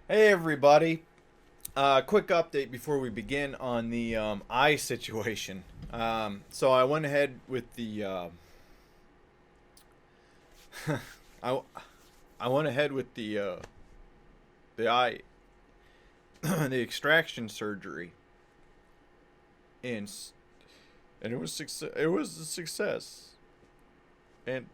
Hey everybody! Quick update before we begin on the eye situation. So I went ahead with the I, I went ahead with the eye the extraction surgery, and and it was success. It was a success, and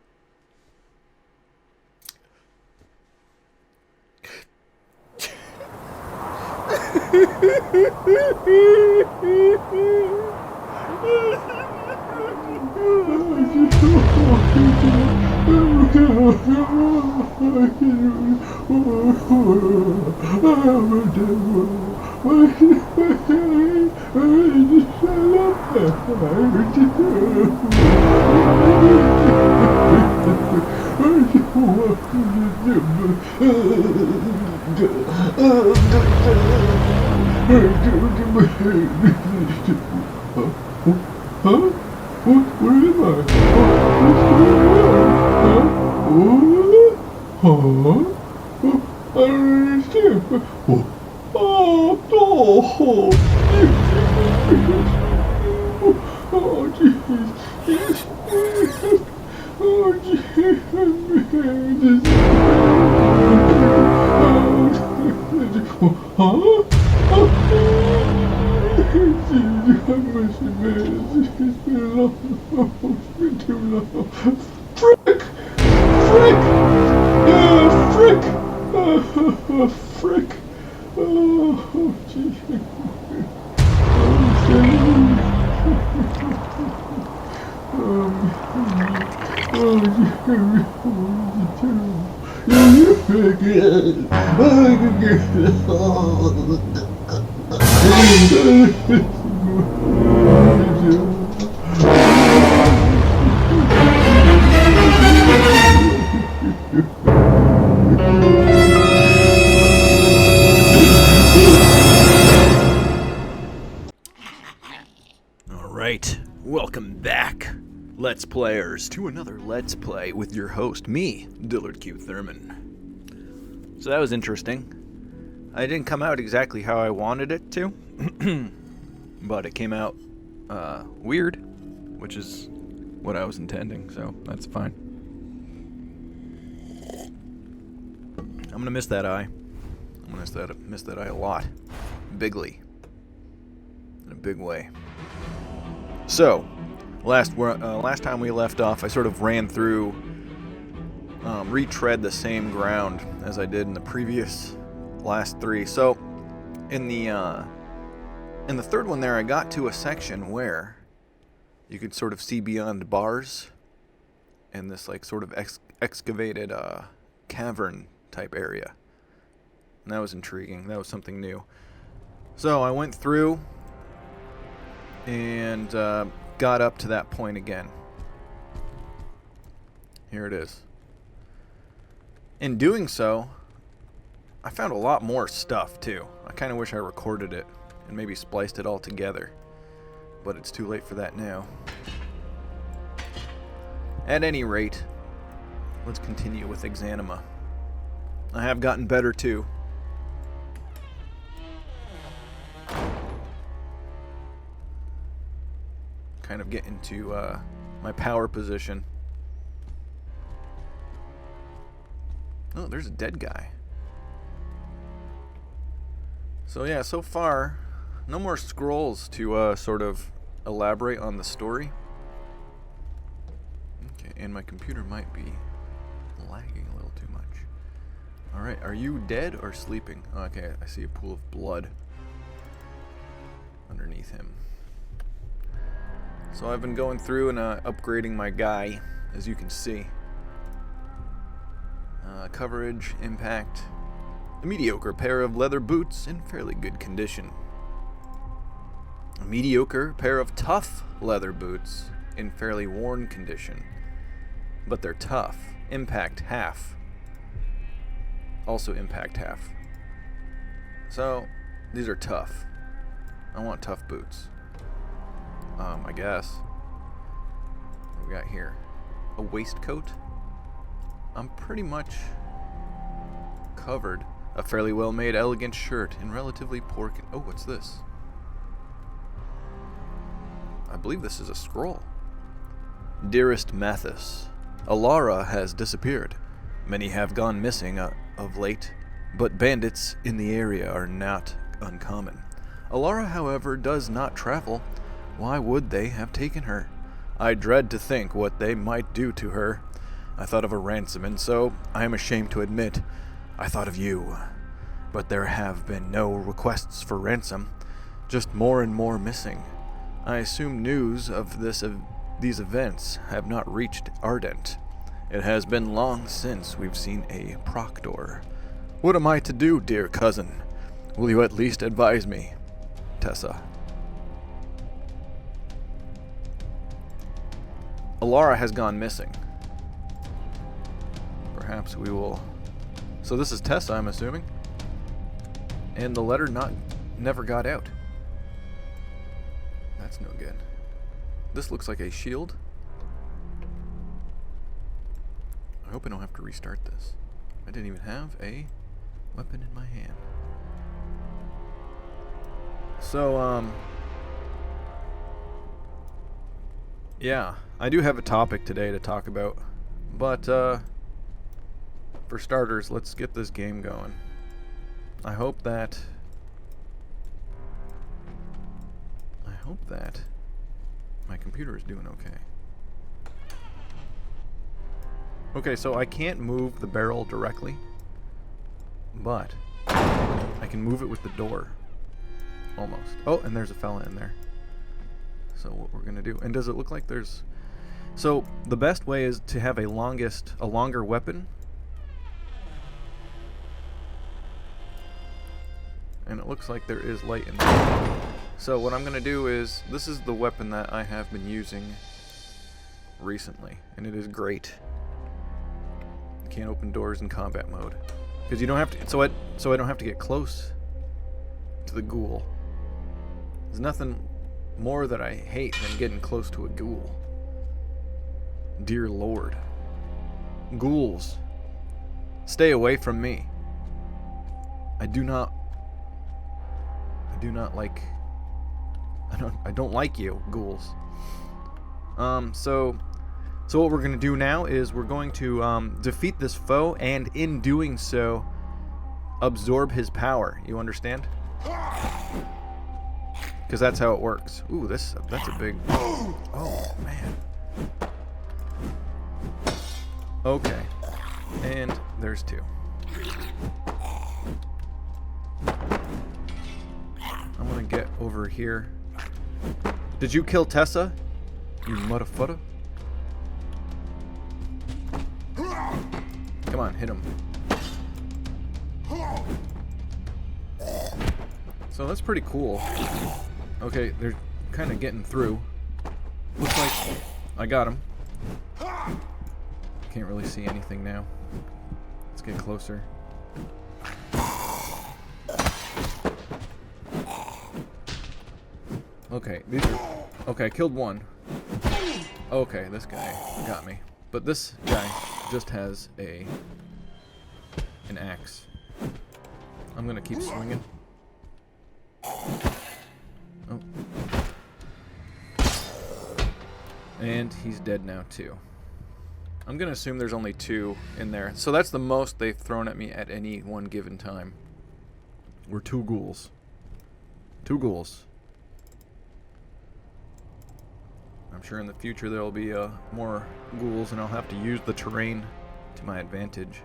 Huh? Where am I? What's going on? Huh? I don't understand. Jeez. It's been too long. Frick! Frick! Frick! Frick! Oh, jeez. Alright, welcome back, Let's Players, to another Let's Play with your host, me, Dillird Thurman. So that was interesting. I didn't come out exactly how I wanted it to, but it came out weird, which is what I was intending, so that's fine. I'm gonna miss that eye. I'm gonna miss that eye a lot. Bigly. In a big way. So, last time we left off, I sort of ran through, retread the same ground as I did in the previous last three. So, in the third one there, I got to a section where you could sort of see beyond bars in this like sort of excavated cavern type area, and that was intriguing. That was something new. So I went through and got up to that point again. Here it is. In doing so, I found a lot more stuff too. I kind of wish I recorded it and maybe spliced it all together, but it's too late for that now. At any rate, let's continue with EXANIMA. I have gotten better too. Kind of get into my power position. Oh, there's a dead guy. So yeah, so far, no more scrolls to sort of elaborate on the story. Okay, and my computer might be lagging a little too much. Alright, are you dead or sleeping? Oh, okay, I see a pool of blood underneath him. So I've been going through and upgrading my guy, as you can see. Coverage, impact, a mediocre pair of leather boots in fairly good condition. A mediocre pair of tough leather boots in fairly worn condition. But they're tough. Impact half. Also impact half. So, these are tough. I want tough boots. I guess. What we got here? A waistcoat. I'm pretty much covered. A fairly well-made, elegant shirt in relatively poor oh, what's this? I believe this is a scroll. Dearest Mathis, Alara has disappeared. Many have gone missing of late, but bandits in the area are not uncommon. Alara, however, does not travel. Why would they have taken her? I dread to think what they might do to her. I thought of a ransom, and so I am ashamed to admit I thought of you. But there have been no requests for ransom, just more and more missing. I assume news of these events have not reached Ardent. It has been long since we've seen a proctor. What am I to do, dear cousin? Will you at least advise me? Tessa. Alara has gone missing. Perhaps we will... So this is Tessa, I'm assuming. And the letter never got out. That's no good. This looks like a shield. I hope I don't have to restart this. I didn't even have a weapon in my hand. So, yeah, I do have a topic today to talk about, but, for starters, let's get this game going. I hope that my computer is doing okay. Okay, so I can't move the barrel directly, but I can move it with the door. Almost. Oh, and there's a fella in there. So what we're gonna do, and does it look like there's... So the best way is to have a longer weapon. And it looks like there is light in there. So what I'm gonna do is, this is the weapon that I have been using recently, and it is great. You can't open doors in combat mode because you don't have to. So I don't have to get close to the ghoul. There's nothing more that I hate than getting close to a ghoul. Dear Lord, ghouls, stay away from me. I do not like. I don't like you, ghouls. So what we're gonna do now is we're going to defeat this foe, and in doing so, absorb his power. You understand? Because that's how it works. Ooh, that's a big. Oh man. Okay, and there's two. I'm gonna get over here. Did you kill Tessa? You motherfucker. Come on, hit him. So that's pretty cool. Okay, they're kind of getting through. Looks like I got him. Can't really see anything now. Let's get closer. Okay, these are... Okay, I killed one. Okay, this guy got me. But this guy just has an axe. I'm gonna keep swinging. Oh. And he's dead now too. I'm gonna assume there's only two in there. So that's the most they've thrown at me at any one given time. We're two ghouls. Two ghouls. I'm sure in the future there will be more ghouls, and I'll have to use the terrain to my advantage.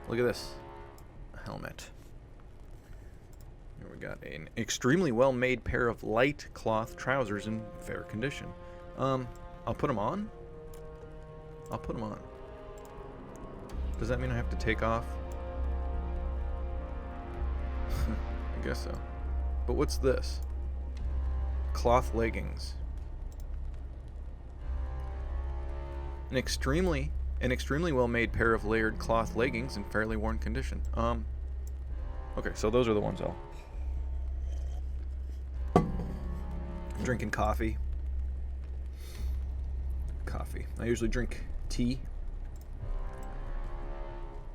Look at this. A helmet. Here we got an extremely well-made pair of light cloth trousers in fair condition. I'll put them on? I'll put them on. Does that mean I have to take off? I guess so. But what's this? Cloth leggings. An extremely well-made pair of layered cloth leggings in fairly worn condition. Okay, so those are the ones I'm drinking coffee. I usually drink tea.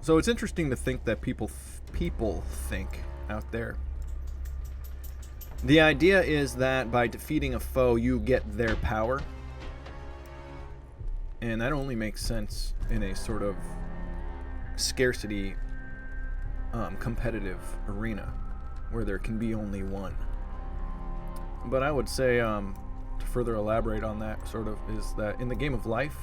So it's interesting to think that people think out there. The idea is that by defeating a foe, you get their power. And that only makes sense in a sort of scarcity competitive arena where there can be only one. But I would say, to further elaborate on that, sort of, is that in the game of life,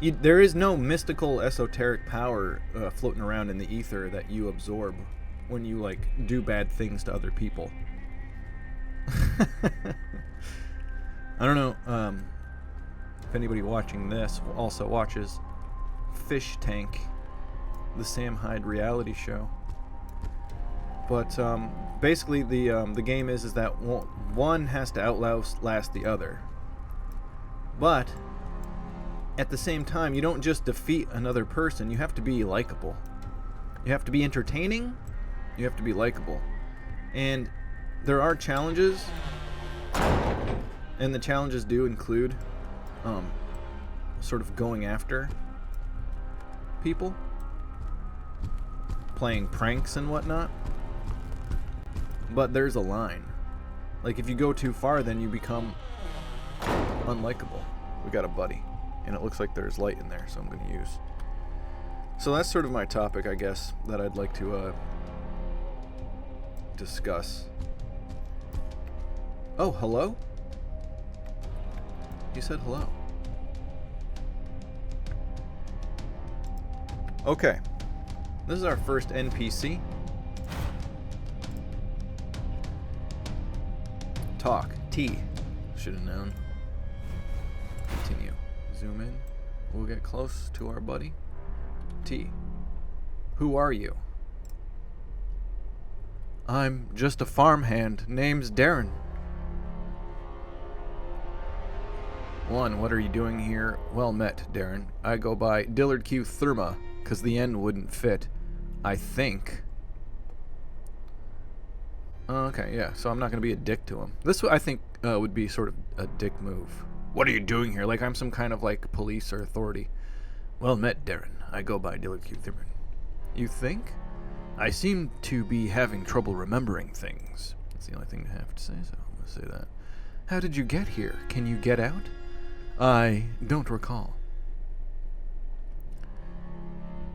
there is no mystical, esoteric power floating around in the ether that you absorb when you, like, do bad things to other people. I don't know if anybody watching this also watches Fish Tank, the Sam Hyde reality show. But basically, the game is that one has to outlast the other. But at the same time, you don't just defeat another person. You have to be likable. You have to be entertaining. You have to be likable. And there are challenges, and the challenges do include sort of going after people, playing pranks and whatnot. But there's a line. Like, if you go too far, then you become unlikable. We got a buddy, and it looks like there's light in there, so I'm going to use. So that's sort of my topic, I guess, that I'd like to discuss. Oh, hello? You said hello. Okay. This is our first NPC. Talk. T. Should have known. Continue. Zoom in. We'll get close to our buddy. T. Who are you? I'm just a farmhand. Name's Darren. 1. What are you doing here? Well met, Darren. I go by Dillird Q Thurman, because the N wouldn't fit. I think. Okay, yeah, so I'm not going to be a dick to him. This, I think, would be sort of a dick move. What are you doing here? Like I'm some kind of, like, police or authority. Well met, Darren. I go by Dillird Q Thurman. You think? I seem to be having trouble remembering things. That's the only thing I have to say, so I'm going to say that. How did you get here? Can you get out? I don't recall.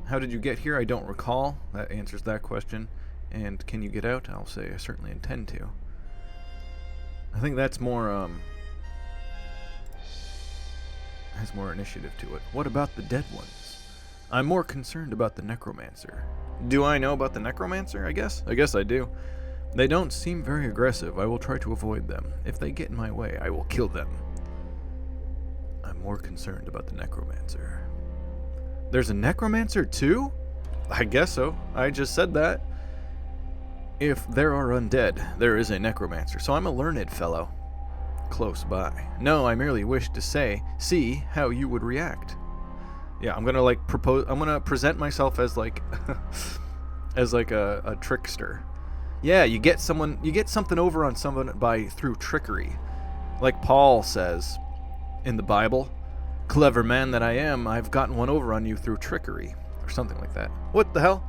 How did you get here? I don't recall. That answers that question. And can you get out? I'll say I certainly intend to. I think that's more, has more initiative to it. What about the dead ones? I'm more concerned about the necromancer. Do I know about the necromancer, I guess? I guess I do. They don't seem very aggressive. I will try to avoid them. If they get in my way, I will kill them. I'm more concerned about the necromancer. There's a necromancer too? I guess so. I just said that. If there are undead, there is a necromancer. So I'm a learned fellow. Close by. No, I merely wish to see how you would react. Yeah, I'm gonna like I'm gonna present myself as like, as like a trickster. Yeah, you get something over on someone through trickery. Like Paul says in the Bible, clever man that I am, I've gotten one over on you through trickery. Or something like that. What the hell?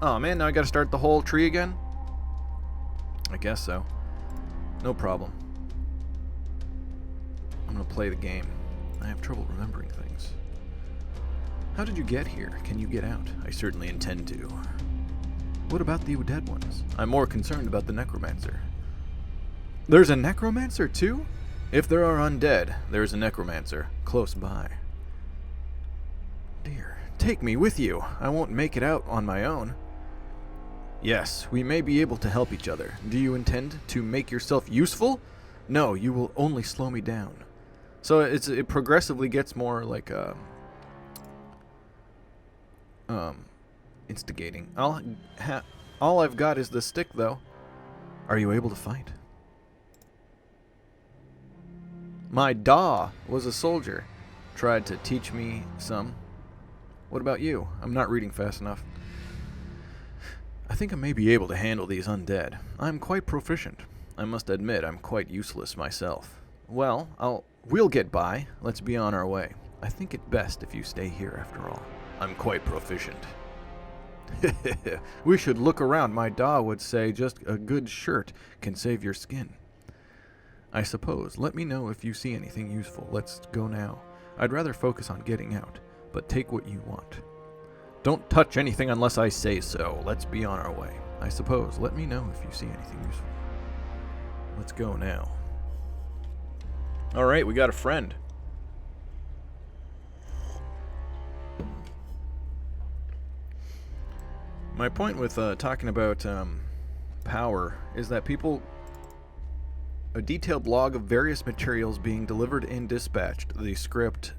Oh man, now I gotta start the whole tree again? I guess so. No problem. I'm gonna play the game. I have trouble remembering things. How did you get here? Can you get out? I certainly intend to. What about the dead ones? I'm more concerned about the necromancer. There's a necromancer too? If there are undead, there's a necromancer close by. Dear, take me with you. I won't make it out on my own. Yes, we may be able to help each other. Do you intend to make yourself useful? No, you will only slow me down. So it progressively gets more like instigating. All I've got is the stick, though. Are you able to fight? My daw was a soldier. Tried to teach me some. What about you? I'm not reading fast enough. I think I may be able to handle these undead. I'm quite proficient. I must admit I'm quite useless myself. Well, we'll get by. Let's be on our way. I think it best if you stay here after all. I'm quite proficient. We should look around. My Da would say just a good shirt can save your skin. I suppose. Let me know if you see anything useful. Let's go now. I'd rather focus on getting out, but take what you want. Don't touch anything unless I say so. Let's be on our way. I suppose. Let me know if you see anything useful. Let's go now. Alright, we got a friend. My point with talking about power is that people... A detailed log of various materials being delivered and dispatched, the script,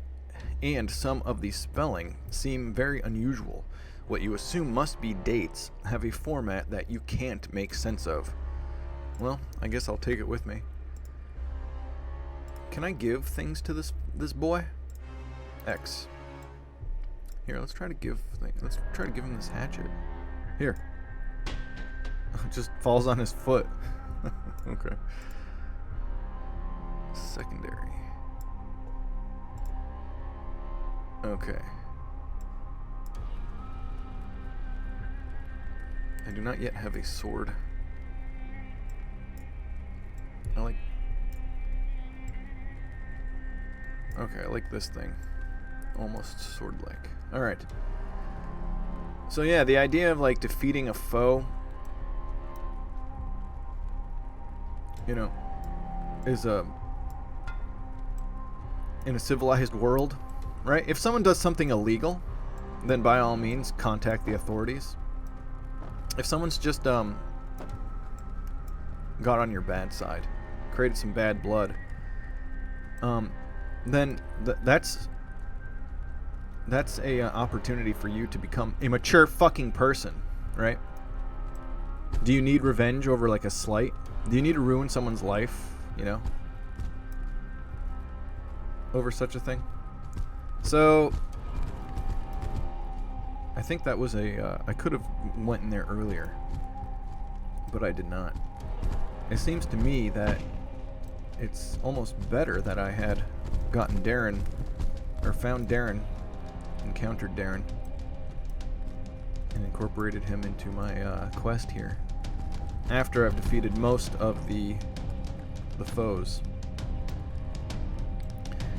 and some of the spelling seem very unusual. What you assume must be dates have a format that you can't make sense of. Well, I guess I'll take it with me. Can I give things to this boy? X. Here, let's try to give him this hatchet. Here. It just falls on his foot. Okay. Secondary. Okay. I do not yet have a sword. Okay, I like this thing. Almost sword-like. Alright. So yeah, the idea of like defeating a foe, you know, is in a civilized world, right? If someone does something illegal, then by all means contact the authorities. If someone's just got on your bad side, created some bad blood, then that's a opportunity for you to become a mature fucking person, right? Do you need revenge over like a slight? Do you need to ruin someone's life, you know, over such a thing? So I think that was I could have went in there earlier, but I did not. It seems to me that it's almost better that I had gotten Darren, or found Darren, encountered Darren, and incorporated him into my quest here, after I've defeated most of the foes.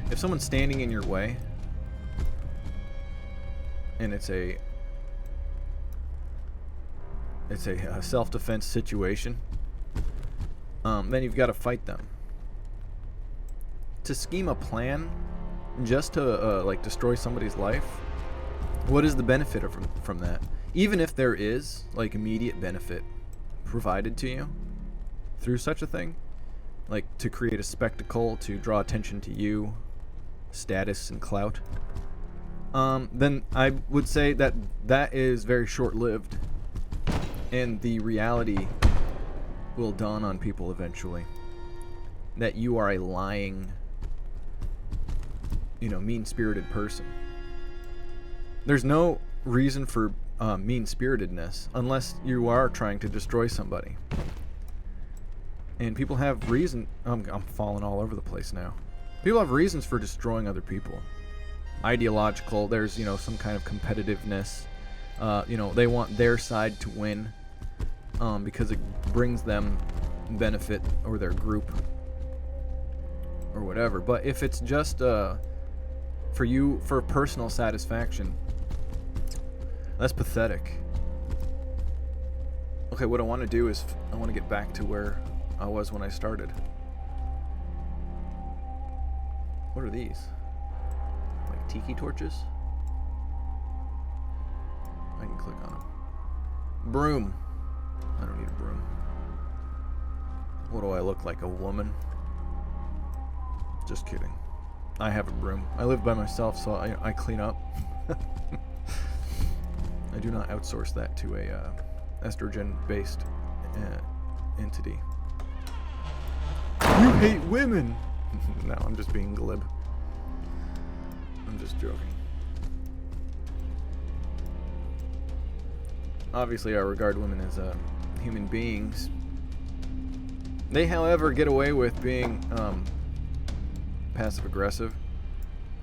If someone's standing in your way, and it's a self-defense situation, then you've got to fight them. To scheme a plan just to like destroy somebody's life, what is the benefit from that? Even if there is like immediate benefit provided to you through such a thing, like to create a spectacle, to draw attention to you, status and clout, then I would say that is very short-lived, and the reality will dawn on people eventually that you are a lying, you know, mean-spirited person. There's no reason for mean-spiritedness unless you are trying to destroy somebody. And people have reason. I'm falling all over the place now. People have reasons for destroying other people. Ideological. There's, you know, some kind of competitiveness. You know, they want their side to win because it brings them benefit, or their group, or whatever. But if it's just for you, for personal satisfaction, that's pathetic. Okay, what I want to do is I want to get back to where I was when I started. What are these? Like tiki torches? I can click on them. Broom. I don't need a broom. What do I look like, a woman? Just kidding. I have a broom. I live by myself, so I clean up. I do not outsource that to a estrogen-based entity. You hate women! No, I'm just being glib. I'm just joking. Obviously, I regard women as human beings. They, however, get away with being passive-aggressive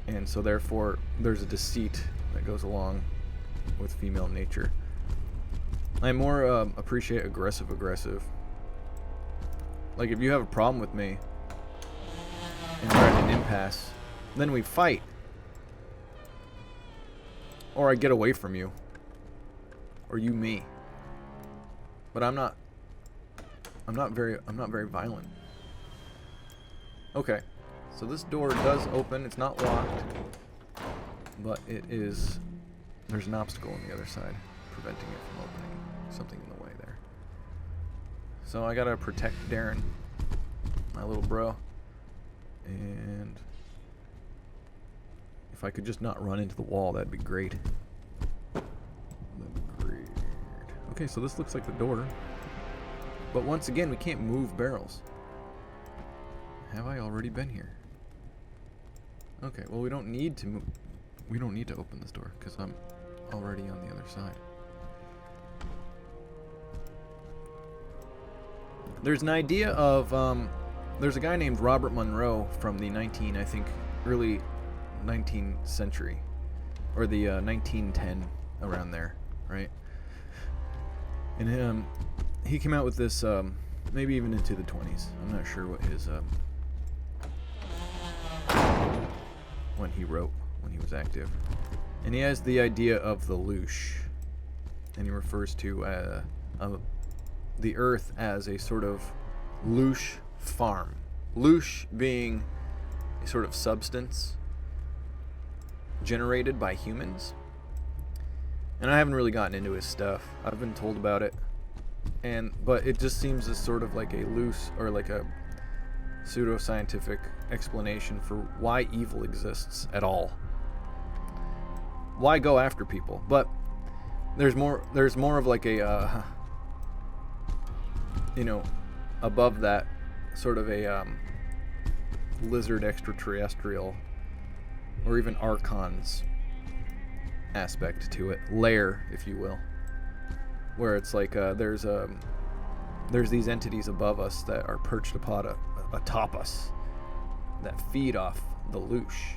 And so therefore there's a deceit that goes along with female nature. I more appreciate aggressive. Like if you have a problem with me and we're at an impasse, then we fight. Or I get away from you. Or you me. But I'm not very violent. Okay. So this door does open. It's not locked. But it is, there's an obstacle on the other side preventing it from opening. Something in the way there. So I gotta protect Darren, my little bro. And if I could just not run into the wall, that'd be great. Okay, so this looks like the door. But once again, we can't move barrels. Have I already been here? Okay, well we don't need to move. We don't need to open this door because I'm already on the other side. There's an idea of there's a guy named Robert Monroe from the early 19th century, or the 1910, around there, right? And he came out with this, maybe even into the 20s. I'm not sure what his when he was active, and he has the idea of the loosh, and he refers to the Earth as a sort of loosh farm. Loosh being a sort of substance generated by humans. And I haven't really gotten into his stuff. I've been told about it, but it just seems as sort of like a loose or like a pseudoscientific explanation for why evil exists at all. Why go after people? But there's more of like a above that, sort of a lizard extraterrestrial, or even archons aspect to it, layer, if you will, where it's like there's these entities above us that are perched atop us, that feed off the loosh,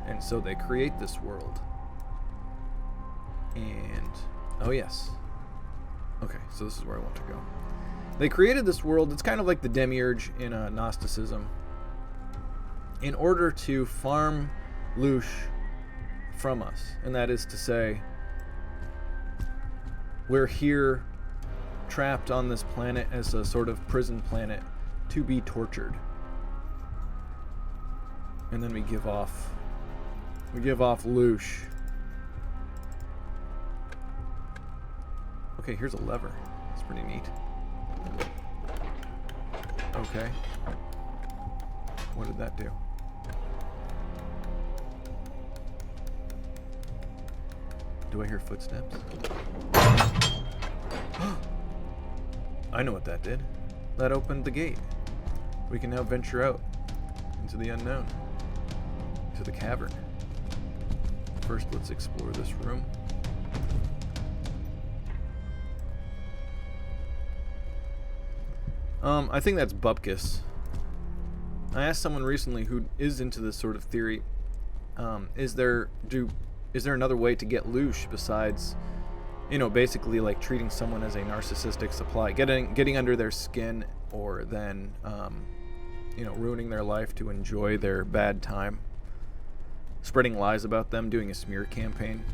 and so they create this world. And oh yes, okay, so this is where I want to go. They created this world. It's kind of like the demiurge in Gnosticism, in order to farm loosh from us. And that is to say, we're here trapped on this planet as a sort of prison planet to be tortured. And then we give off loosh. Okay, here's a lever. It's pretty neat. Okay. What did that do? Do I hear footsteps? I know what that did. That opened the gate. We can now venture out into the unknown, to the cavern. First, let's explore this room. I think that's Bupkis. I asked someone recently who is into this sort of theory, is there another way to get loosh besides, basically like treating someone as a narcissistic supply, getting under their skin, or then, ruining their life to enjoy their bad time, spreading lies about them, doing a smear campaign,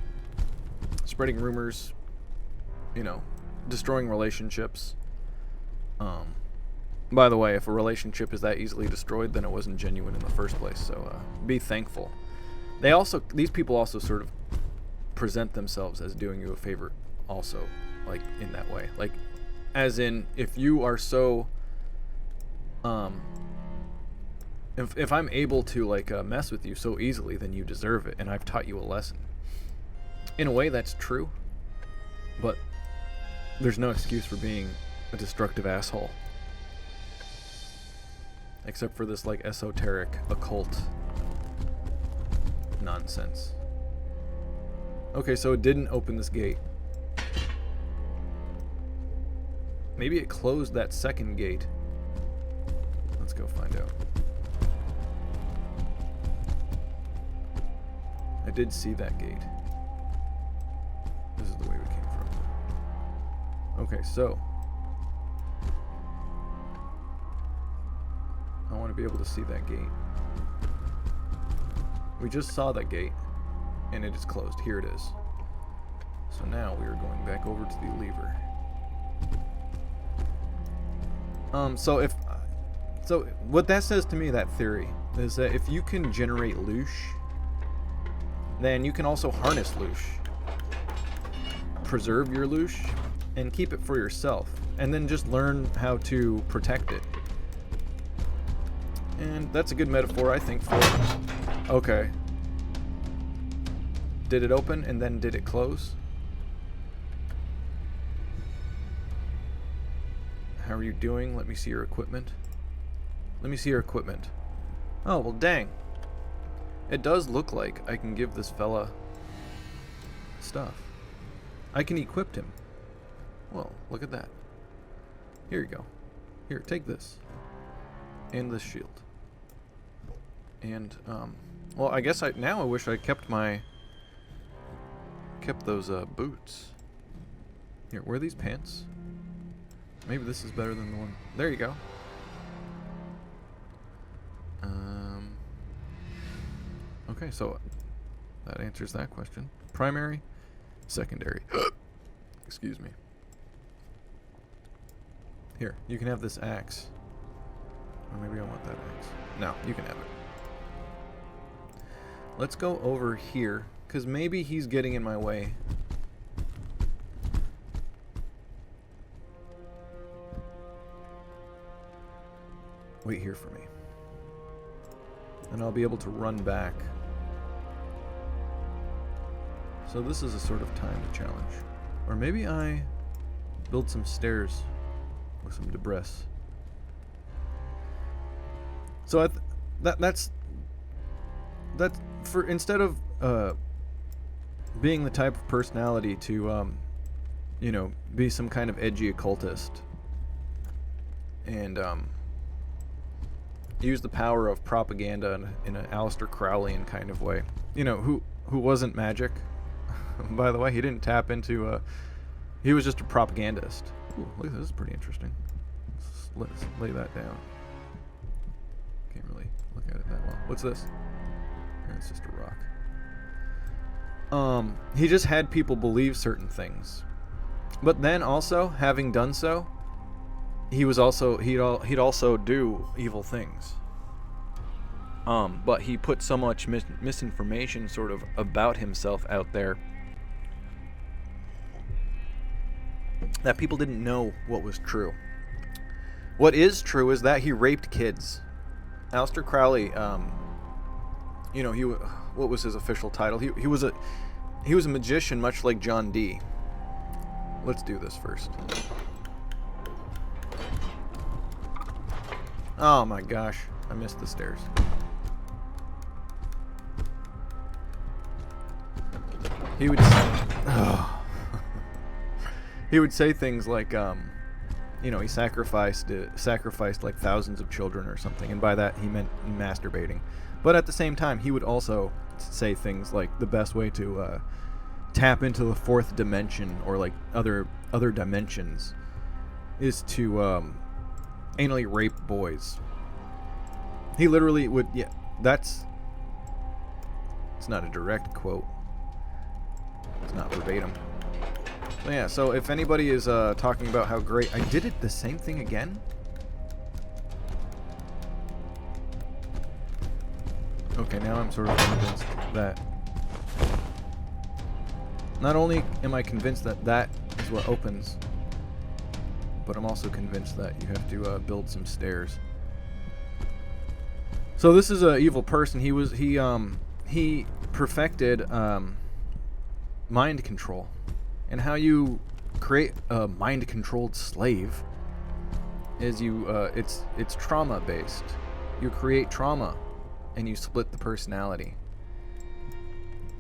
spreading rumors, destroying relationships. By the way, if a relationship is that easily destroyed, then it wasn't genuine in the first place, so be thankful. These people also sort of present themselves as doing you a favor also, like, in that way. Like, as in, if you are so, if I'm able to, like, mess with you so easily, then you deserve it, and I've taught you a lesson. In a way, that's true, but there's no excuse for being a destructive asshole. Except for this, like, esoteric, occult nonsense. Okay, so it didn't open this gate. Maybe it closed that second gate. Let's go find out. I did see that gate. This is the way we came from. Okay, so I want to be able to see that gate. We just saw that gate, and it is closed. Here it is. So now we are going back over to the lever. So what that says to me, that theory, is that if you can generate loosh, then you can also harness loosh, preserve your loosh, and keep it for yourself, and then just learn how to protect it. And that's a good metaphor, I think, for... Okay. Did it open, and then did it close? How are you doing? Let me see your equipment. Let me see your equipment. Oh, well, dang. It does look like I can give this fella stuff. I can equip him. Well, look at that. Here you go. Here, take this. And this shield. And, well, I guess now I wish I kept those, boots. Here, wear these pants. Maybe this is better than the one. There you go. Okay, so that answers that question. Primary, secondary. Excuse me. Here, you can have this axe. Or maybe I want that axe. No, you can have it. Let's go over here, because maybe he's getting in my way. Wait here for me. And I'll be able to run back. So this is a sort of timed challenge. Or maybe I build some stairs with some debris. So that's for, instead of being the type of personality to you know, be some kind of edgy occultist and use the power of propaganda in an Aleister Crowleyan kind of way. You know, who wasn't magic. By the way, he didn't tap into he was just a propagandist. Ooh, look at this, is pretty interesting. Let's lay that down. Can't really look at it that well. What's this? It's just a rock. He just had people believe certain things. But then also, having done so, he was also he'd also do evil things. But he put so much misinformation sort of about himself out there that people didn't know what was true. What is true is that he raped kids. Aleister Crowley, you know, what was his official title? He was a magician, much like John Dee. Let's do this first. Oh my gosh, I missed the stairs. He would he would say things like, you know, he sacrificed like thousands of children or something, and by that he meant masturbating. But at the same time, he would also say things like the best way to tap into the fourth dimension or like other dimensions is to anally rape boys. He literally would, yeah, it's not a direct quote. It's not verbatim. But yeah, so if anybody is talking about how great, I did it the same thing again? Okay, now I'm sort of convinced that not only am I convinced that that is what opens, but I'm also convinced that you have to build some stairs. So this is an evil person. He perfected mind control, and how you create a mind-controlled slave is it's trauma based. You create trauma, and you split the personality,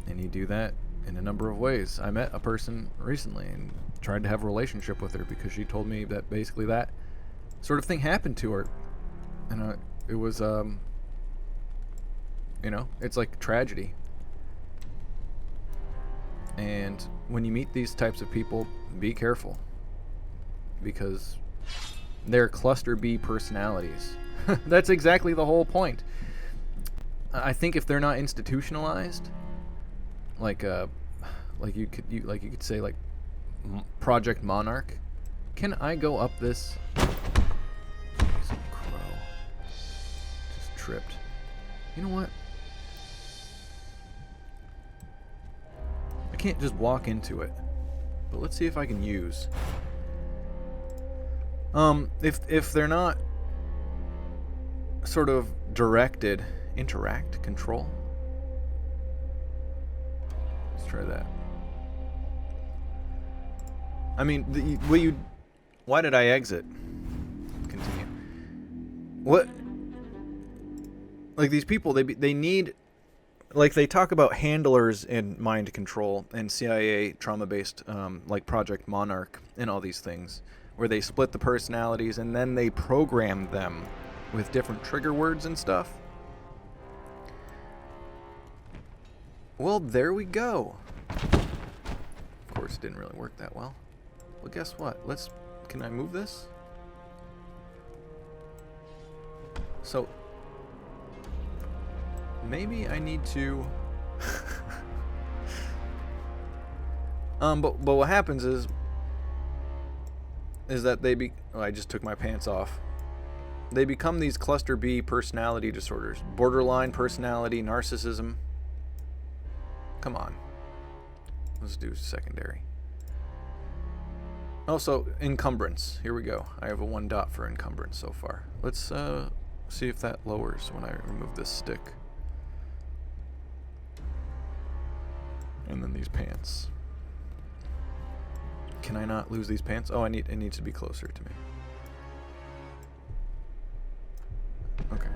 and you do that in a number of ways. I met a person recently and tried to have a relationship with her because she told me that basically that sort of thing happened to her, and it was you know, it's like tragedy. And when you meet these types of people, be careful, because they're cluster B personalities. That's exactly the whole point. I think if they're not institutionalized, like you could say like Project Monarch. Can I go up this? Some crow. Just tripped. You know what? I can't just walk into it. But let's see if I can use. If they're not sort of directed, control. Let's try that. I mean, why did I exit? Continue. What? Like these people, they need, like they talk about handlers and mind control and CIA trauma-based, like Project Monarch and all these things, where they split the personalities and then they program them with different trigger words and stuff. Well, there we go. Of course, it didn't really work that well. Well, guess what? Can I move this? So, maybe I need to... but what happens is that I just took my pants off. They become these cluster B personality disorders. Borderline personality, narcissism. Come on. Let's do secondary. Also, encumbrance. Here we go. I have a 1 dot for encumbrance so far. Let's see if that lowers when I remove this stick. And then these pants. Can I not lose these pants? Oh, it needs to be closer to me. Okay.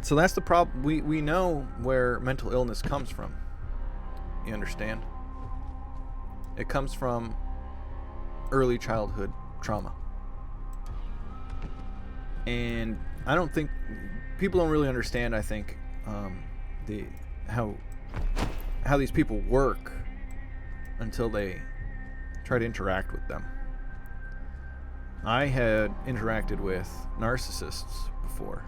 So that's the problem. We know where mental illness comes from. You understand? It comes from early childhood trauma. And I don't think people don't really understand, I think, how these people work until they try to interact with them. I had interacted with narcissists before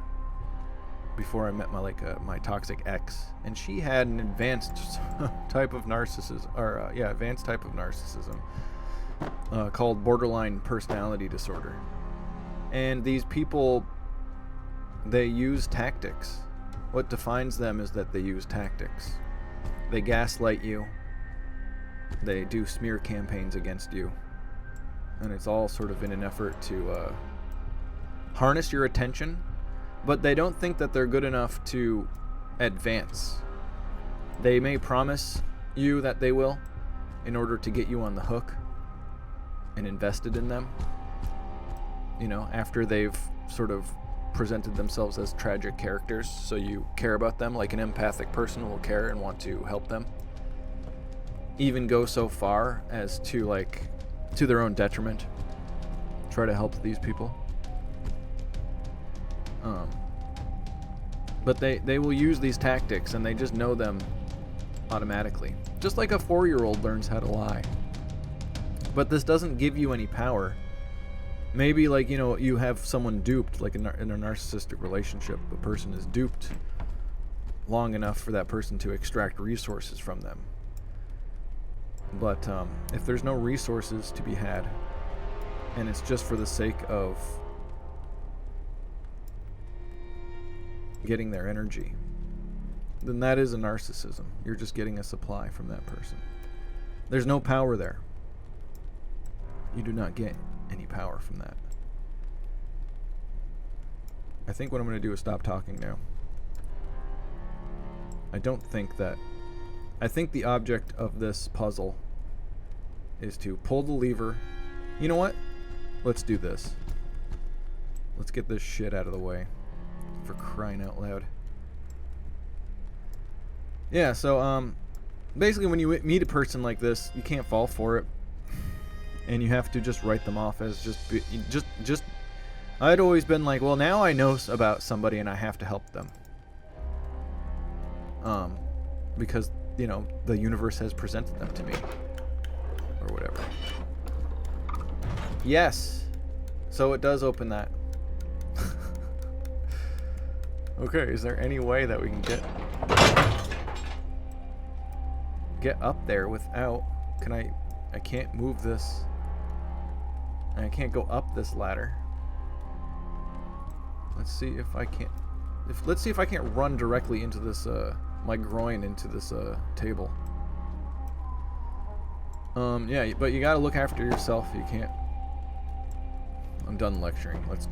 I met my toxic ex, and she had an advanced type of narcissism, advanced type of narcissism called borderline personality disorder. And these people, they use tactics. What defines them is that they use tactics. They gaslight you. They do smear campaigns against you. And it's all sort of in an effort to harness your attention, but they don't think that they're good enough to advance. They may promise you that they will in order to get you on the hook and invested in them. You know, after they've sort of presented themselves as tragic characters, so you care about them like an empathic person will care and want to help them. Even go so far as to their own detriment, try to help these people. But they will use these tactics, and they just know them automatically. Just like a 4-year-old learns how to lie. But this doesn't give you any power. Maybe you have someone duped, like in a narcissistic relationship, a person is duped long enough for that person to extract resources from them. But if there's no resources to be had, and it's just for the sake of getting their energy, then that is a narcissism. You're just getting a supply from that person. There's no power there. You do not get any power from that. I think what I'm going to do is stop talking now. I think the object of this puzzle is to pull the lever. You know what? Let's do this. Let's get this shit out of the way. For crying out loud. Yeah, so basically when you meet a person like this, you can't fall for it. And you have to just write them off as just I'd always been like, well, now I know about somebody and I have to help them. because, you know, the universe has presented them to me. Or whatever. Yes! So it does open that. Okay, is there any way that we can get up there without... Can I can't move this. And I can't go up this ladder. Let's see if I can't... Let's see if I can't run directly into this, my groin into this, table. Yeah, but you gotta look after yourself. You can't... I'm done lecturing. Let's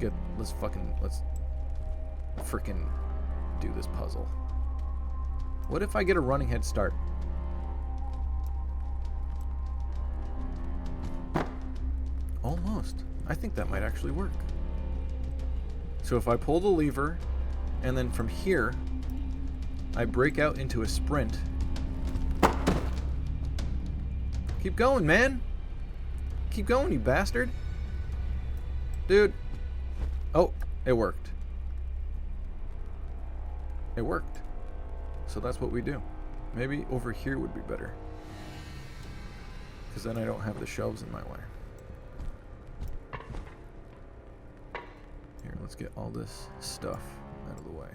freaking do this puzzle. What if I get a running head start? Almost. I think that might actually work. So if I pull the lever, and then from here, I break out into a sprint. Keep going, man! Keep going, you bastard! Dude. Oh, it worked. It worked. So that's what we do. Maybe over here would be better. Because then I don't have the shelves in my way. Here, let's get all this stuff out of the way.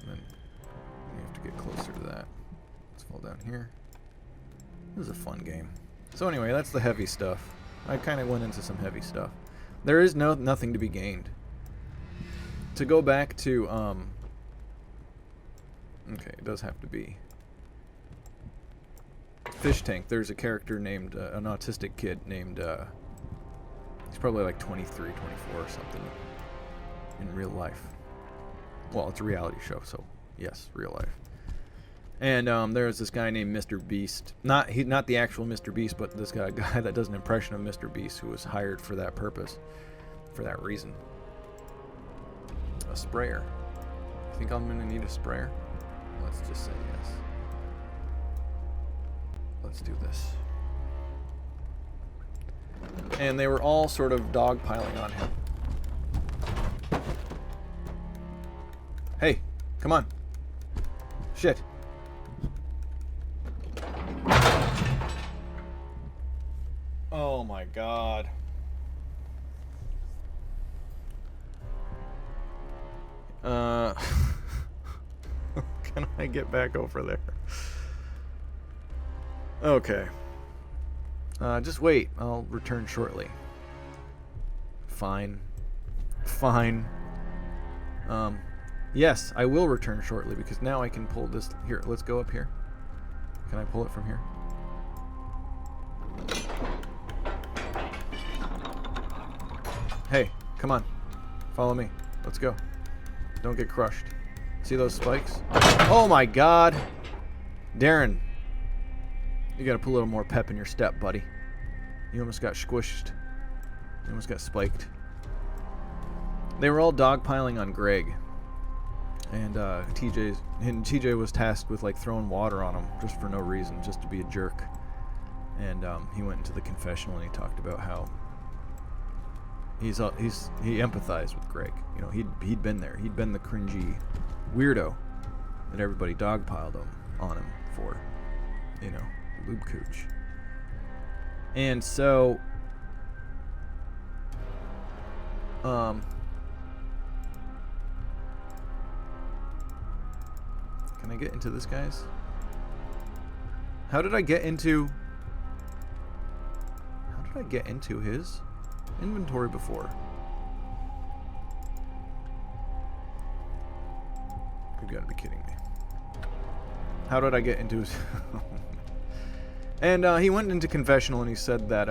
And then we have to get closer to that. Let's fall down here. This is a fun game. So anyway, that's the heavy stuff. I kind of went into some heavy stuff. There is nothing to be gained. To go back to, okay, it does have to be Fish Tank. There's a character named, an autistic kid named, he's probably like 23, 24 or something in real life. Well, it's a reality show, so yes, real life. And there's this guy named Mr. Beast. Not the actual Mr. Beast, but this guy that does an impression of Mr. Beast, who was hired for that purpose, for that reason. A sprayer. I think I'm gonna need a sprayer. Let's just say yes. Let's do this. And they were all sort of dogpiling on him. Hey, come on. Shit. Oh my god. Can I get back over there? Okay. Just wait. I'll return shortly. Fine. Fine. Yes, I will return shortly because now I can pull this. Here, let's go up here. Can I pull it from here? Hey, come on. Follow me. Let's go. Don't get crushed. See those spikes? Oh my god! Darren. You gotta put a little more pep in your step, buddy. You almost got squished. You almost got spiked. They were all dogpiling on Greg. And TJ was tasked with like throwing water on him just for no reason, just to be a jerk. And he went into the confessional and he talked about how he empathized with Greg. You know, he'd been there. He'd been the cringy weirdo that everybody dogpiled on him for, you know, lube cooch. And so can I get into this, guys? How did I get into his inventory before? You've got to be kidding me. How did I get into his... And he went into confessional and he said that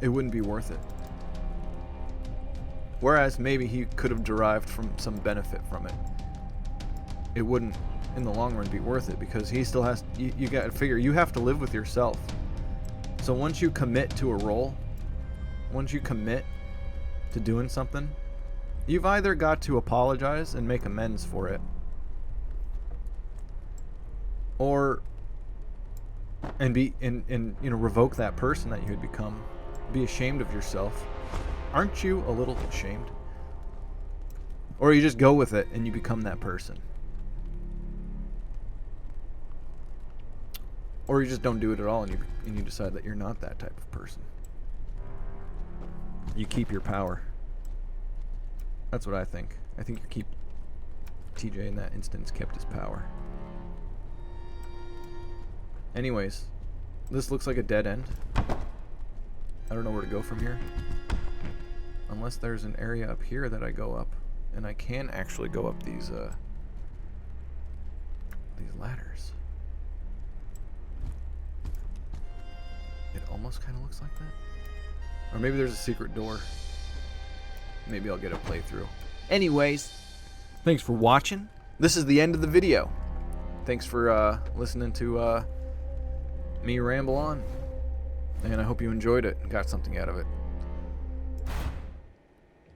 it wouldn't be worth it. Whereas maybe he could have derived from some benefit from it. It wouldn't, in the long run, be worth it because he still has... You got to figure, you have to live with yourself. So once you commit to a role, once you commit to doing something, you've either got to apologize and make amends for it, or and you know, revoke that person that you had become, be ashamed of yourself. Aren't you a little ashamed Or you just go with it and you become that person. Or you just don't do it at all and you decide that you're not that type of person. You keep your power. That's what I think. I think TJ in that instance kept his power. Anyways, this looks like a dead end. I don't know where to go from here. Unless there's an area up here that I go up. And I can actually go up these ladders. It almost kind of looks like that. Or maybe there's a secret door. Maybe I'll get a playthrough. Anyways, thanks for watching. This is the end of the video. Thanks for listening to me ramble on. And I hope you enjoyed it and got something out of it.